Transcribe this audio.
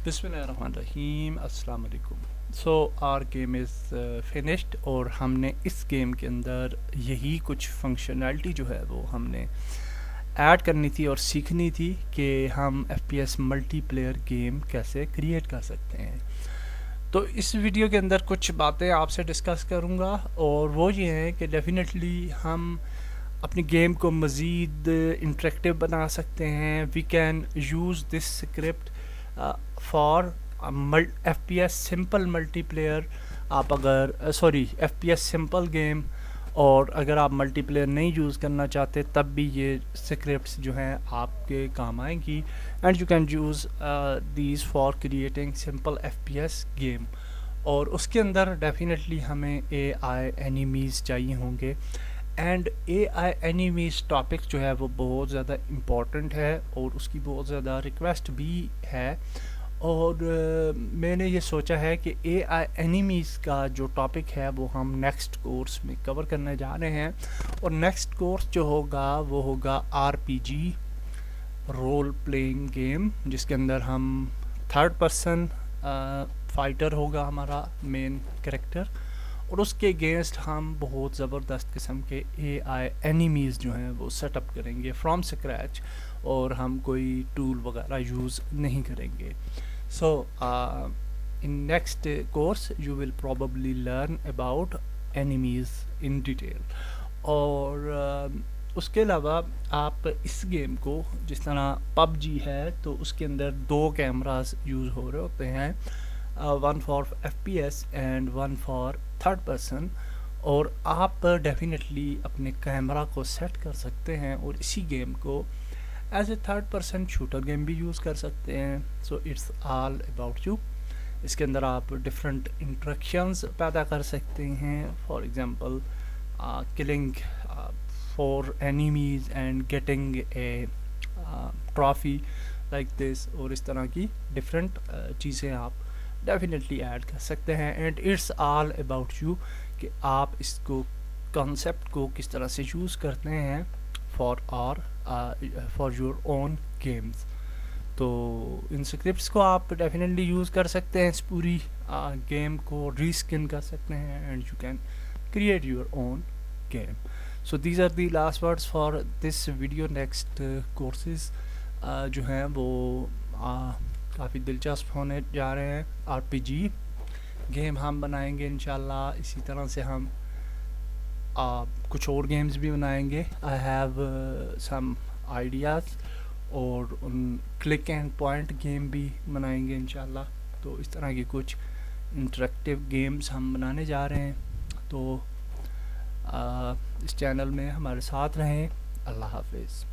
बिस्मिल्लाहिर्रहमानिर्रहीम अस्सलाम वालेकुम। So our game is finished और हमने इस गेम के अंदर यही कुछ फंक्शनैलिटी जो है वो हमने ऐड करनी थी और सीखनी थी कि हम FPS मल्टीप्लेयर गेम कैसे क्रिएट कर सकते हैं। तो इस वीडियो के अंदर कुछ बातें आपसे डिस्कस करूँगा और वो ये हैं कि डेफिनेटली हम अपनी गेम को मज़ीद इंटरेक्टिव बना सकते हैं। We can use this script for FPS simple multiplayer. आप अगर FPS सिंपल गेम, और अगर आप मल्टीप्लेयर नहीं यूज़ करना चाहते तब भी ये स्क्रिप्ट्स जो हैं आपके काम आएंगी। And you can use these for creating simple FPS game. और उसके अंदर डेफिनेटली हमें AI एनिमीज़ चाहिए होंगे। एंड AI एनिमीज़ टॉपिक जो है वो बहुत ज़्यादा इम्पॉर्टेंट है और उसकी बहुत ज़्यादा रिक्वेस्ट भी है। और मैंने ये सोचा है कि AI एनिमीज़ का जो टॉपिक है वो हम नेक्स्ट कोर्स में कवर करने जा रहे हैं। और नेक्स्ट कोर्स जो होगा वो होगा RPG रोल प्लेइंग गेम, जिसके अंदर हम थर्ड पर्सन फाइटर होगा हमारा मेन कैरेक्टर, और उसके अगेंस्ट हम बहुत ज़बरदस्त किस्म के AI एनिमीज़ जो हैं वो सेटअप करेंगे फ्रॉम स्क्रैच, और हम कोई टूल वगैरह यूज़ नहीं करेंगे। So in next course you will probably learn about enemies in detail. और उसके अलावा आप इस गेम को, जिस तरह PUBG है तो उसके अंदर 2 कैमरास यूज़ हो रहे होते हैं, one for FPS and one for third person. और आप डेफिनेटली अपने कैमरा को सेट कर सकते हैं और इसी गेम को as a third person shooter game भी यूज़ कर सकते हैं। So it's all about you. इसके अंदर आप डिफरेंट इंट्रैक्शंस पैदा कर सकते हैं, for example killing 4 enemies and getting a trophy like this, और इस तरह की डिफरेंट चीज़ें आप डेफिनेटली ऐड कर सकते हैं। And it's all about you कि आप इसको कॉन्सेप्ट को किस तरह से यूज़ करते हैं फॉर योर ओन गेम्स। तो इन स्क्रिप्ट्स को आप डेफिनेटली यूज़ कर सकते हैं, इस पूरी गेम को रीस्किन कर सकते हैं and you can create your own game. So these are the last words for this video. Next courses जो हैं वो काफ़ी दिलचस्प होने जा रहे हैं। RPG गेम हम बनाएंगे इंशाल्लाह। इसी तरह से हम कुछ और गेम्स भी बनाएंगे। आई हैव सम आइडियाज़, और उन क्लिक एंड पॉइंट गेम भी बनाएंगे इंशाल्लाह। तो इस तरह की कुछ इंटरेक्टिव गेम्स हम बनाने जा रहे हैं। तो इस चैनल में हमारे साथ रहें। अल्लाह हाफिज़।